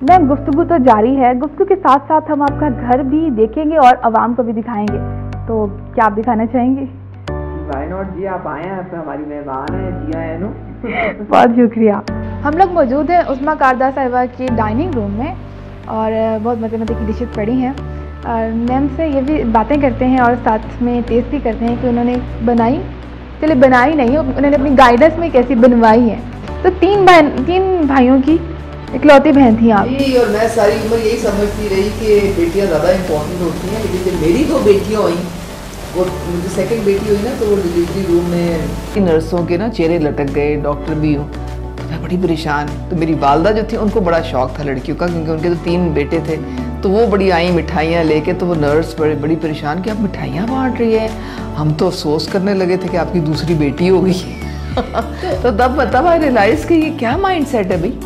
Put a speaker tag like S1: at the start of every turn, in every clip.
S1: Ma'am गुफ्तगू तो जारी है, गुफ्तगू के साथ साथ हम आपका घर भी देखेंगे और आवाम को भी दिखाएंगे, तो क्या आप दिखाना चाहेंगे?
S2: व्हाई नॉट जी, आप आए हैं, हमारी मेहमान हैं जी, आए नो।
S1: बहुत शुक्रिया। हम लोग मौजूद हैं उस्मा कारदार साहिबा की डाइनिंग रूम में और बहुत मज़े मज़े की डिशेस पड़ी हैं और मैम से ये भी बातें करते हैं और साथ में टेस्ट भी करते हैं कि उन्होंने बनाई, चलिए बनाई नहीं, उन्होंने अपनी गाइडेंस में कैसी बनवाई है। तो तीन भाइयों की इकलौती बहन थी आप?
S2: जी, और मैं सारी उम्र यही समझती रही कि बेटियां ज़्यादा इम्पोर्टेंट होती हैं, लेकिन जब मेरी 2 बेटियां हुई, वो मुझे सेकंड बेटी हुई ना, तो वो डिलीवरी रूम में नर्सों के ना चेहरे लटक गए, डॉक्टर भी हूँ, तो मैं बड़ी परेशान। तो मेरी वालदा जो थी उनको बड़ा शौक था लड़कियों का, क्योंकि उनके तो 3 बेटे थे, तो वो बड़ी आई मिठाइयाँ लेके, तो वो नर्स बड़ी परेशान कि आप मिठाइयाँ बांट रही है। हम तो अफसोस करने लगे थे कि आपकी दूसरी बेटी हो गई। तो तब आई रियलाइज़ कि ये क्या माइंड सेट है भाई,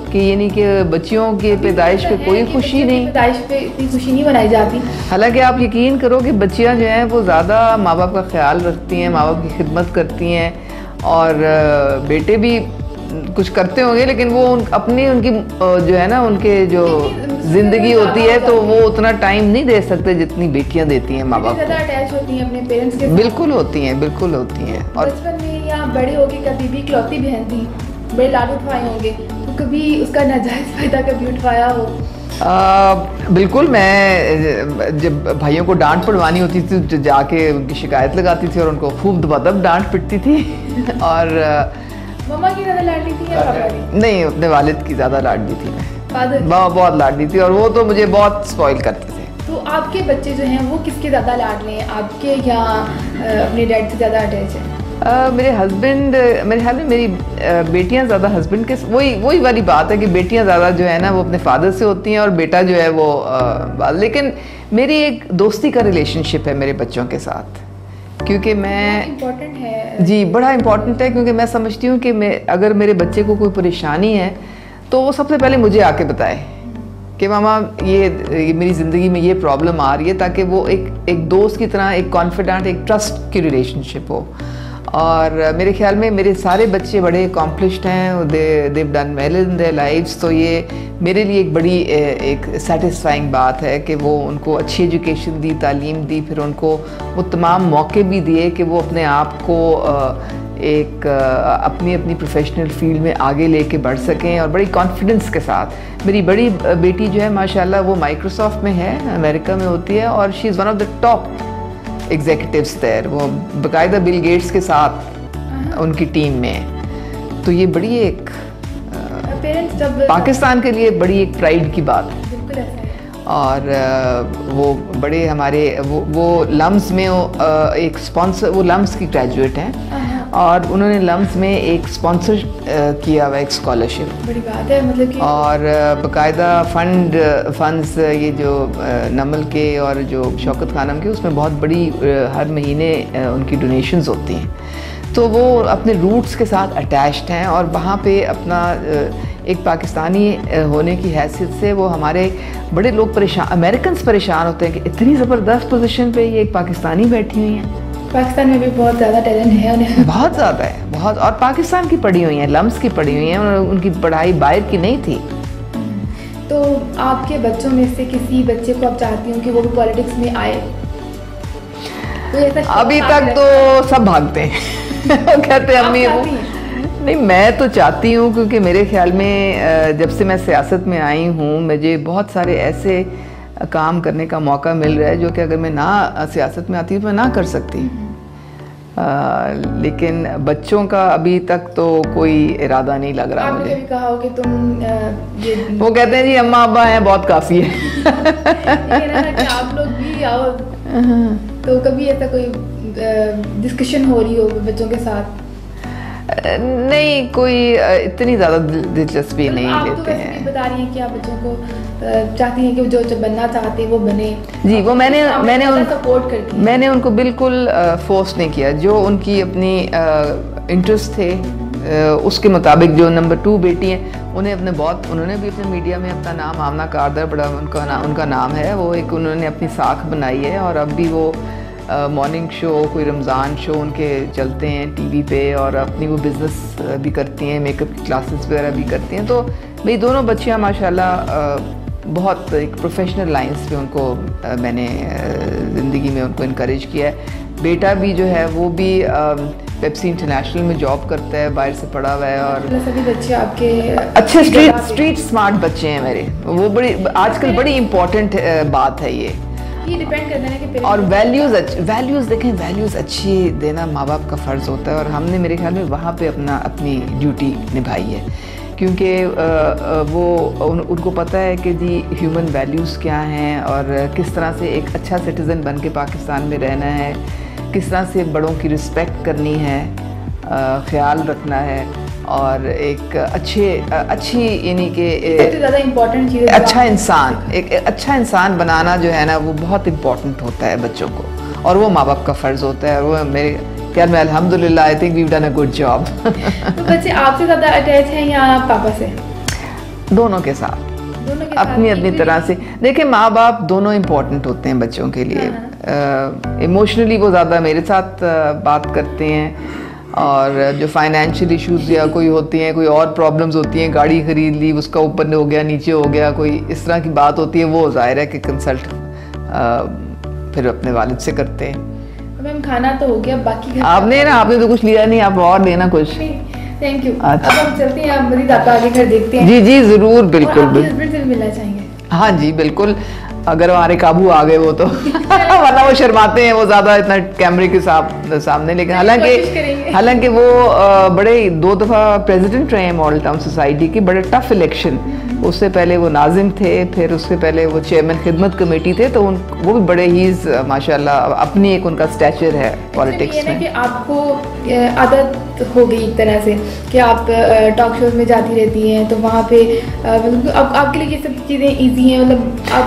S2: कि यानी कि बच्चियों के पैदाइश पे कोई खुशी नहीं,
S1: पैदाइश पे इतनी खुशी नहीं मनाई जाती।
S2: हालांकि आप यकीन करो कि बच्चियां जो हैं वो ज़्यादा माँ बाप का ख्याल रखती हैं, माँ बाप की खिदमत करती हैं, और बेटे भी कुछ करते होंगे, लेकिन वो उनकी जो है ना, उनके जो ज़िंदगी होती है, तो वो उतना टाइम नहीं दे सकते जितनी बेटियां देती हैं माँ बाप को।
S1: ज़्यादा अटैच होती हैं अपने पेरेंट्स के साथ।
S2: बिल्कुल होती हैं, बिल्कुल होती हैं। और बचपन
S1: में या बड़े होके कभी भी इकलौती बहन थी, बड़े लाड उठवाए होंगे, तो कभी उसका नाजायज़ फ़ायदा कभी उठवाया हो?
S2: बिल्कुल। मैं जब भाइयों को डांट पड़वानी होती थी तो जाके उनकी शिकायत लगाती थी और उनको खूब दबादब डांट पिटती थी। और
S1: मम्मा की ज़्यादा लाडली थी या पापा की?
S2: नहीं, अपने वालिद की ज़्यादा लाडली थी मैं।
S1: फादर?
S2: बहुत लाडली थी, और वो तो मुझे बहुत स्पॉइल करते थे।
S1: तो आपके बच्चे जो हैं वो किसके ज़्यादा लाडले हैं, आपके या अपने डैड से ज़्यादा अटैच हैं?
S2: मेरे हस्बैंड, मेरे ख्याल में मेरी बेटियां ज़्यादा हस्बैंड के, वही वाली बात है कि बेटियां ज़्यादा जो है ना वो अपने फादर से होती हैं, और बेटा जो है वो लेकिन मेरी एक दोस्ती का रिलेशनशिप है मेरे बच्चों के साथ, क्योंकि मैं
S1: इम्पोर्टेंट है
S2: जी, बड़ा इम्पोर्टेंट है, क्योंकि मैं समझती हूँ कि अगर मेरे बच्चे को कोई परेशानी है तो वो सबसे पहले मुझे आके बताए कि मामा ये मेरी ज़िंदगी में ये प्रॉब्लम आ रही है, ताकि वो एक दोस्त की तरह, एक कॉन्फिडेंट, एक ट्रस्ट की रिलेशनशिप हो। और मेरे ख्याल में मेरे सारे बच्चे बड़े अकॉम्प्लिश्ड हैं, they've done well in their lives, तो ये मेरे लिए एक बड़ी एक सेटिस्फाइंग बात है कि वो उनको अच्छी एजुकेशन दी, तालीम दी, फिर उनको वो तमाम मौके भी दिए कि वो अपने आप को अपनी प्रोफेशनल फील्ड में आगे लेके बढ़ सकें, और बड़ी कॉन्फिडेंस के साथ। मेरी बड़ी बेटी जो है माशाल्लाह वो माइक्रोसॉफ्ट में है, अमेरिका में होती है, और she is one of the top executives there, वो बाकायदा बिल गेट्स के साथ उनकी टीम में है। तो ये बड़ी एक पाकिस्तान के लिए बड़ी एक प्राइड की बात है। और वो बड़े हमारे वो लम्स में एक स्पॉन्सर, वो लम्स की ग्रेजुएट हैं, और उन्होंने लम्स में एक स्पॉन्सर किया हुआ एक स्कॉलरशिप।
S1: बड़ी बात है, मतलब कि
S2: और बाकायदा फंड्स ये जो नमल के और जो शौकत खानम के, उसमें बहुत बड़ी हर महीने उनकी डोनेशंस होती हैं। तो वो अपने रूट्स के साथ अटैच्ड हैं, और वहाँ पे अपना एक पाकिस्तानी होने की हैसियत से वो हमारे बड़े लोग परेशान, अमेरिकन्स परेशान होते हैं कि इतनी ज़बरदस्त पोजीशन पे ये एक पाकिस्तानी बैठी हुई हैं।
S1: पाकिस्तान में भी बहुत ज़्यादा टैलेंट है उन्हें,
S2: बहुत ज़्यादा है, बहुत। और पाकिस्तान की पढ़ी हुई हैं, लम्स की पढ़ी हुई हैं, उनकी पढ़ाई बाहर की नहीं थी।
S1: तो आपके बच्चों में से किसी बच्चे को आप चाहती हूँ कि वो भी पॉलिटिक्स में आए? तो
S2: अभी तक तो सब भागते हैं। कहते हैं अम्मी वो नहीं, मैं तो चाहती हूँ, क्योंकि मेरे ख्याल में जब से मैं सियासत में आई हूँ मुझे बहुत सारे ऐसे काम करने का मौका मिल रहा है जो कि अगर मैं ना सियासत में आती तो मैं ना कर सकती। लेकिन बच्चों का अभी तक तो कोई इरादा नहीं लग रहा मुझे।
S1: आपने कहा हो कि तुम ये
S2: वो कहते हैं जी अम्मा अब्बा हैं, बहुत काफ़ी है।
S1: कि आप लोग भी आओ, तो कभी ऐसा कोई डिस्कशन हो रही हो बच्चों के साथ?
S2: नहीं, कोई इतनी ज़्यादा दिलचस्पी नहीं लेते हैं।
S1: बता रही हैं कि आप बच्चों को चाहती हैं कि जो बनना चाहते हैं वो बने।
S2: जी, वो मैंने
S1: सपोर्ट करती,
S2: मैंने उनको बिल्कुल फोर्स नहीं किया, जो उनकी अपनी इंटरेस्ट थे उसके मुताबिक। जो नंबर 2 बेटी हैं उन्होंने भी अपने मीडिया में अपना नाम, आमना कारदार बड़ा उनका नाम है, वो एक उन्होंने अपनी साख बनाई है, और अब भी वो मॉर्निंग शो, कोई रमज़ान शो उनके चलते हैं टीवी पे, और अपनी वो बिज़नेस भी करती हैं, मेकअप की क्लासेस वगैरह भी करती हैं। तो मेरी दोनों बच्चियाँ माशाल्लाह बहुत एक प्रोफेशनल लाइंस पे उनको मैंने ज़िंदगी में उनको इनकरेज किया है। बेटा भी जो है वो भी पेप्सी इंटरनेशनल में जॉब करता है, बाहर से पढ़ा हुआ है। और
S1: सभी बच्चे आपके
S2: अच्छे स्ट्रीट स्मार्ट बच्चे हैं मेरे। वो बड़ी आजकल बड़ी इम्पोर्टेंट बात है ये
S1: डिपेंड करता है कि
S2: और वैल्यूज़ देखें, वैल्यूज़ अच्छी देना माँ बाप का फ़र्ज़ होता है और हमने मेरे ख्याल में वहाँ पे अपनी ड्यूटी निभाई है, क्योंकि वो उनको पता है कि जी ह्यूमन वैल्यूज़ क्या हैं और किस तरह से एक अच्छा सिटीज़न बन के पाकिस्तान में रहना है, किस तरह से बड़ों की रिस्पेक्ट करनी है, ख्याल रखना है और एक अच्छी यानी कि
S1: सबसे ज़्यादा इम्पोर्टेंट चीज़
S2: एक अच्छा इंसान बनाना जो है ना वो बहुत इम्पोर्टेंट होता है बच्चों को, और वो माँ बाप का फ़र्ज़ होता है। और वो मेरे ख्याल में अल्हम्दुलिल्लाह I think we have done a good job.
S1: तो बच्चे आपसे ज़्यादा अटैच हैं या पापा से?
S2: दोनों के साथ अपनी तरह से। देखिए माँ बाप दोनों इम्पोर्टेंट होते हैं बच्चों के लिए। इमोशनली वो ज़्यादा मेरे साथ बात करते हैं, और जो फाइनेंशियल इश्यूज़ या कोई होती हैं, कोई और प्रॉब्लम्स होती हैं, गाड़ी ख़रीद ली उसका ऊपर हो गया नीचे हो गया, कोई इस तरह की बात होती है, वो ज़ाहिर है कि कंसल्ट फिर अपने वालिद से करते हैं।
S1: मैम खाना तो हो गया, बाकी
S2: आपने तो कुछ लिया नहीं, आप और लेना कुछ।
S1: Thank you. अब हम चलते हैं, आप मजीद आपका आगे घर देखते हैं।
S2: जी ज़रूर, बिल्कुल।
S1: हस्बैंड से भी मिलना चाहेंगे?
S2: हाँ जी बिल्कुल, अगर हमारे काबू आ गए वो तो वरना वो शर्माते हैं, वो ज़्यादा इतना कैमरे के सामने। लेकिन हालांकि वो बड़े 2 दफ़ा प्रेसिडेंट रहे हैं मॉडल टाउन सोसाइटी की, बड़े टफ इलेक्शन। उससे पहले वो नाजिम थे, फिर उससे पहले वो चेयरमैन खिदमत कमेटी थे, तो वो भी बड़े ही माशाल्लाह अपनी एक उनका स्टैचर है पॉलिटिक्स में।
S1: कि आपको आदत हो गई एक तरह से कि आप टॉक शोज में जाती रहती हैं, तो वहाँ पे मतलब आपके लिए ये सब चीज़ें इजी हैं, मतलब आप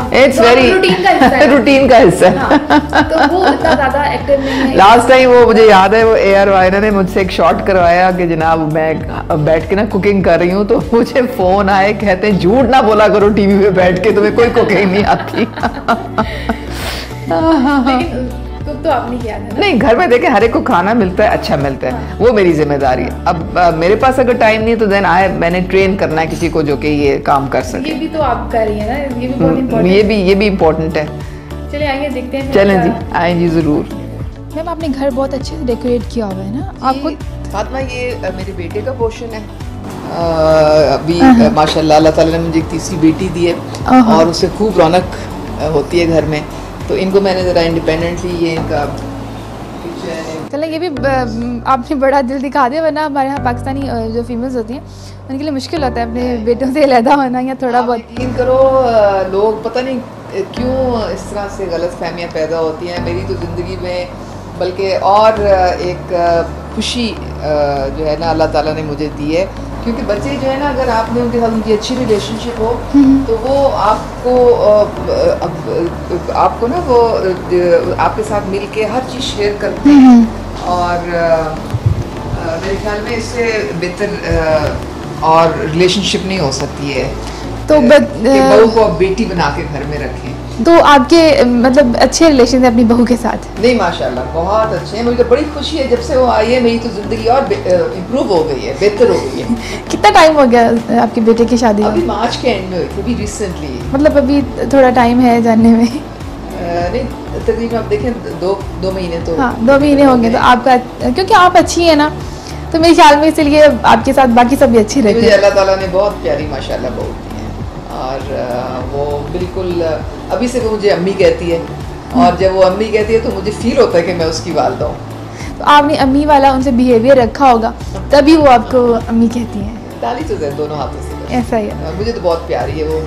S2: रूटीन का हिस्सा
S1: तो वो इतना ज़्यादा एक्टिव नहीं है।
S2: लास्ट टाइम वो मुझे याद है, वो AR वायना ने मुझसे एक शॉट करवाया कि जनाब मैं बैठ के ना कुकिंग कर रही हूँ, तो मुझे फ़ोन आए, कहते हैं झूठ ना बोला करो टीवी पे बैठ के, तुम्हें कोई कुकिंग नहीं आती।
S1: तो आपने किया था ना?
S2: नहीं, घर में देखें हर एक को खाना मिलता है, अच्छा मिलता है। हाँ। वो मेरी जिम्मेदारी है। अब मेरे पास अगर टाइम नहीं है तो देन मैंने ट्रेन करना है किसी को जो कि ये काम कर सके।
S1: ये भी तो आप कर रही है ना, ये भी बहुत इम्पोर्टेंट।
S2: ये भी इम्पोर्टेंट है।
S1: चलिए आइए देखते हैं।
S2: चलें जी, आए जी ज़रूर।
S1: मैम आपने घर बहुत अच्छे से डेकोरेट किया हुआ है ना आपको?
S2: फातिमा ये मेरे बेटे का पोर्शन है। अभी माशाल्लाह अल्लाह ताला ने मुझे एक तीसरी बेटी दी है और उससे खूब रौनक होती है घर में, तो इनको मैंने ज़रा इंडिपेंडेंटली ये इनका
S1: चलो ये भी आपने बड़ा दिल दिखा दिया, वरना हमारे यहाँ पाकिस्तानी जो फीमेल्स होती हैं उनके लिए मुश्किल होता है अपने बेटों से अलहदा होना, या थोड़ा बहुत।
S2: यकीन करो लोग पता नहीं क्यों इस तरह से गलत फहमियाँ पैदा होती हैं। मेरी तो ज़िंदगी में बल्कि और एक खुशी जो है ना अल्लाह ताला ने मुझे दी है, क्योंकि बच्चे जो है ना अगर आपने उनके साथ उनकी अच्छी रिलेशनशिप हो तो वो आपको ना वो आपके साथ मिल के हर चीज़ शेयर करते हैं, और मेरे ख्याल में इससे बेहतर और रिलेशनशिप नहीं हो सकती है। तो बहू को आप बेटी बना के घर में रखें।
S1: तो आपके मतलब अच्छे रिलेशन है अपनी बहू के साथ?
S2: नहीं माशाल्लाह बहुत अच्छे हैं। मुझे बड़ी खुशी है जब से वो आई है, मेरी तो ज़िंदगी और इम्प्रूव हो गई है, बेहतर हो गई है। कितना
S1: टाइम हो गया आपके बेटे की शादी?
S2: अभी मार्च के एंड में हुई थी, अभी रिसेंटली।
S1: मतलब अभी थोड़ा टाइम है जानने में?
S2: नहीं तकरीबन आप देखें 2 महीने तो।
S1: हाँ 2 महीने होंगे। तो आपका क्योंकि आप अच्छी है ना, तो मेरे ख्याल में इसलिए आपके साथ बाकी सब भी अच्छे रहते हैं।
S2: अल्लाह ताला ने बहुत प्यारी माशाल्लाह बहू दी है, और वो बिल्कुल अभी से वो मुझे अम्मी कहती है, और जब वो अम्मी कहती है तो मुझे फील होता है कि मैं उसकी वालिदा हूँ।
S1: तो आपने अम्मी वाला उनसे बिहेवियर रखा होगा तभी वो आपको अम्मी कहती हैं।
S2: ताली तो दे दोनों हाथों से।
S1: ऐसा ही है।
S2: मुझे तो बहुत प्यारी है वो,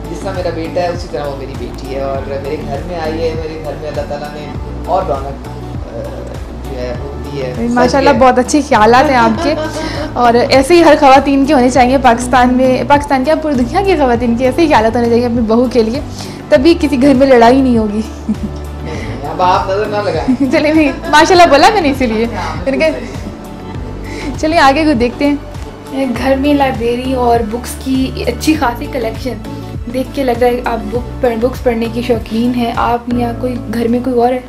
S2: जिस तरह मेरा बेटा है उसी तरह वो मेरी बेटी है, और मेरे घर में आई है। मेरे घर में अल्लाह ताला ने और रौनक जो है वो दी है।
S1: माशाल्लाह बहुत अच्छे ख्यालात हैं आपके, और ऐसे ही हर ख़वातीन के होने चाहिए पाकिस्तान में, पाकिस्तान क्या पूरी दुनिया की ख़वातीन के ऐसे ही ख्यालात होने चाहिए अपनी बहू के लिए, तभी किसी घर में लड़ाई नहीं होगी।
S2: अब आप नजर ना लगाएं।
S1: चलिए नहीं माशाल्लाह बोला मैंने इसीलिए। चलिए आगे को देखते हैं। घर में लाइब्रेरी और बुक्स की अच्छी खासी कलेक्शन देख के लग रहा है आप बुक्स पढ़ने की शौकीन हैं। आप या कोई घर में कोई और है?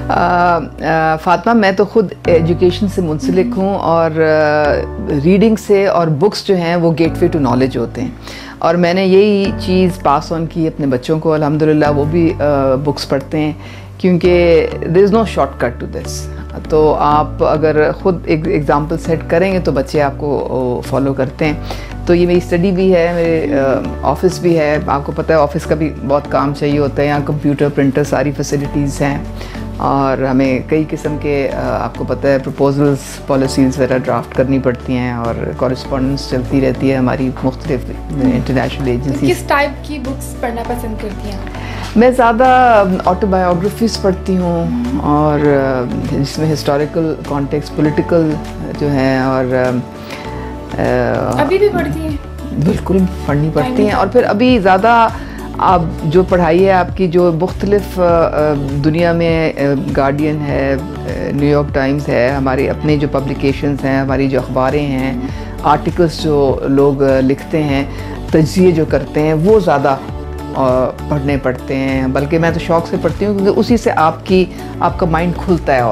S2: फातिमा, मैं तो ख़ुद एजुकेशन से मुंसलिक हूँ और रीडिंग से और बुक्स जो हैं वो गेटवे टू नॉलेज होते हैं, और मैंने यही चीज़ पास ऑन की अपने बच्चों को। अल्हम्दुलिल्लाह वो भी बुक्स पढ़ते हैं, क्योंकि there is no shortcut to this. तो आप अगर ख़ुद एक एग्ज़ाम्पल सेट करेंगे तो बच्चे आपको फॉलो करते हैं। तो ये मेरी स्टडी भी है, मेरे ऑफ़िस भी है। आपको पता है ऑफ़िस का भी बहुत काम चाहिए होता है, यहाँ कंप्यूटर, प्रिंटर, सारी फैसिलिटीज़ हैं, और हमें कई किस्म के आपको पता है प्रपोजल्स, पॉलिसीज़ वगैरह ड्राफ्ट करनी पड़ती हैं, और कॉरेस्पॉन्डेंस चलती रहती है हमारी मुख्तलिफ इंटरनेशनल एजेंसी।
S1: किस टाइप की बुक्स पढ़ना पसंद करती हैं?
S2: मैं ज़्यादा ऑटोबायोग्राफीज़ पढ़ती हूँ, और जिसमें हिस्टोरिकल कॉन्टेक्स्ट, पॉलिटिकल जो है, और
S1: अभी भी पढ़ती हैं? बिल्कुल
S2: पढ़नी पड़ती हैं। और फिर अभी ज़्यादा आप जो पढ़ाई है आपकी, जो मुख्तलिफ दुनिया में गार्डियन है, न्यूयॉर्क टाइम्स है, हमारे अपने जो पब्लिकेशंस हैं, हमारी जो अखबारें हैं, आर्टिकल्स जो लोग लिखते हैं, तज्ज़िये जो करते हैं, वो ज़्यादा पढ़ने पड़ते हैं। बल्कि मैं तो शौक़ से पढ़ती हूँ, क्योंकि उसी से आपका माइंड खुलता है,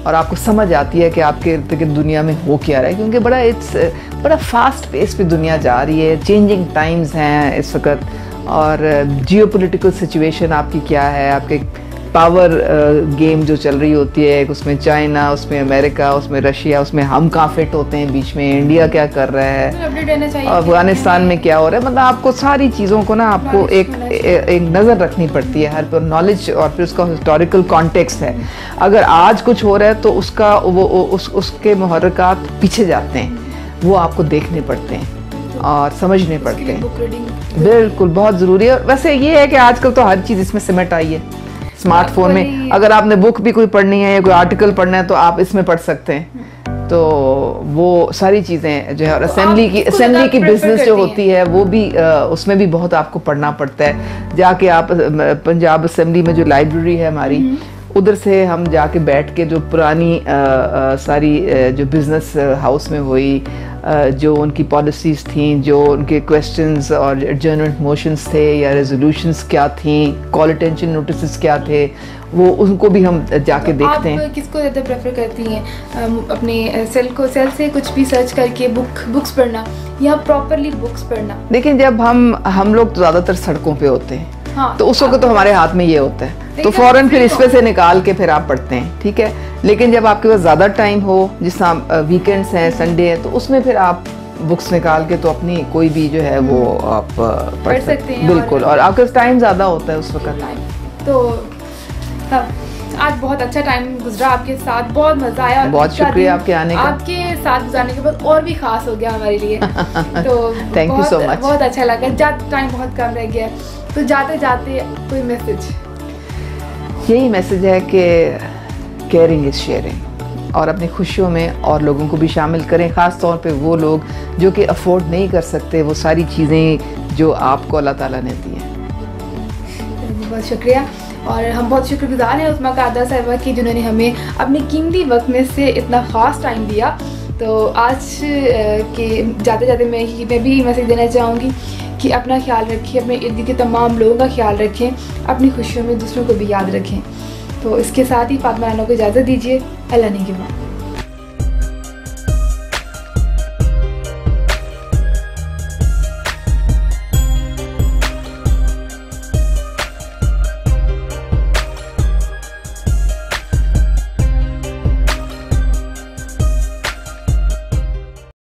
S2: और आपको समझ आती है कि आपके इर्द गिर्द दुनिया में हो क्या रहा है। क्योंकि बड़ा फास्ट पेस पे दुनिया जा रही है, चेंजिंग टाइम्स हैं इस वक्त, और जियोपॉलिटिकल सिचुएशन आपकी क्या है, आपके पावर गेम जो चल रही होती है, उसमें चाइना, उसमें अमेरिका, उसमें रशिया, उसमें हम कहाँ फिट होते हैं बीच में, इंडिया क्या कर रहा है, अफगानिस्तान में क्या हो रहा है। मतलब आपको सारी चीज़ों को ना आपको एक नज़र रखनी पड़ती है हर पर, नॉलेज, और फिर उसका हिस्टोरिकल कॉन्टेक्स्ट है। अगर आज कुछ हो रहा है तो उसके मुहर्रिकात पीछे जाते हैं, वो आपको देखने पड़ते हैं और समझने पड़ते हैं। बिल्कुल बहुत ज़रूरी है। वैसे ये है कि आजकल तो हर चीज़ इसमें सिमट आई है स्मार्टफोन में। अगर आपने बुक भी कोई पढ़नी है या कोई आर्टिकल पढ़ना है तो आप इसमें पढ़ सकते हैं। तो वो सारी चीज़ें जो है, और असेंबली की बिजनेस जो होती है वो भी उसमें भी बहुत आपको पढ़ना पड़ता है। जाके आप पंजाब असेंबली में जो लाइब्रेरी है हमारी, उधर से हम जाके बैठ के जो पुरानी सारी जो बिज़नेस हाउस में हुई, जो उनकी पॉलिसीज़ थी, जो उनके क्वेश्चंस और एडजर्नमेंट मोशंस थे या रेजोल्यूशंस क्या थी, कॉल अटेंशन नोटिस क्या थे, वो उनको भी हम जाके देखते हैं।
S1: आप किसको ज़्यादा प्रेफर करती हैं, अपने सेल से कुछ भी सर्च करके बुक्स पढ़ना या प्रॉपरली बुक्स पढ़ना?
S2: लेकिन जब हम लोग तो ज़्यादातर सड़कों पे होते हैं, हाँ, तो उस वक्त तो हमारे हाथ में ये होता है, तो फ़ौरन फिर इस पे से निकाल के फिर आप पढ़ते हैं, ठीक है। लेकिन जब आपके पास ज़्यादा टाइम हो, जिस तरह वीकेंड्स हैं, संडे है, तो उसमें फिर आप बुक्स निकाल के तो अपनी कोई भी जो है वो आप पढ़ सकते हैं। बिल्कुल, और आपके पास टाइम ज़्यादा होता है उस वक्त।
S1: तो आज बहुत अच्छा टाइम गुजरा आपके साथ, बहुत मज़ा आया।
S2: बहुत शुक्रिया आपके आने का।
S1: आपके साथ गुजारने के बाद और भी खास हो गया हमारे लिए। तो
S2: thank you so much, time
S1: बहुत कम रह गया, तो जाते जाते कोई मैसेज?
S2: यही मैसेज है कि केयरिंग इज़ शेयरिंग, और अपनी खुशियों में और लोगों को भी शामिल करें, ख़ास तौर पे वो लोग जो कि अफोर्ड नहीं कर सकते वो सारी चीज़ें जो आपको अल्लाह ताला ने दी हैं।
S1: बहुत शुक्रिया, और हम बहुत शुक्रगुजार हैं उस्मा कारदा साहिबा की, जिन्होंने हमें अपने कीमती वक्त में से इतना ख़ास टाइम दिया। तो आज के जाते जाते मैं भी मैसेज देना चाहूँगी कि अपना ख्याल रखें, अपने इर्द गिर्द के तमाम लोगों का ख्याल रखें, अपनी खुशियों में दूसरों को भी याद रखें। तो इसके साथ ही फातिमा राना को इजाज़त दीजिए। अल्लाह ने के बाद।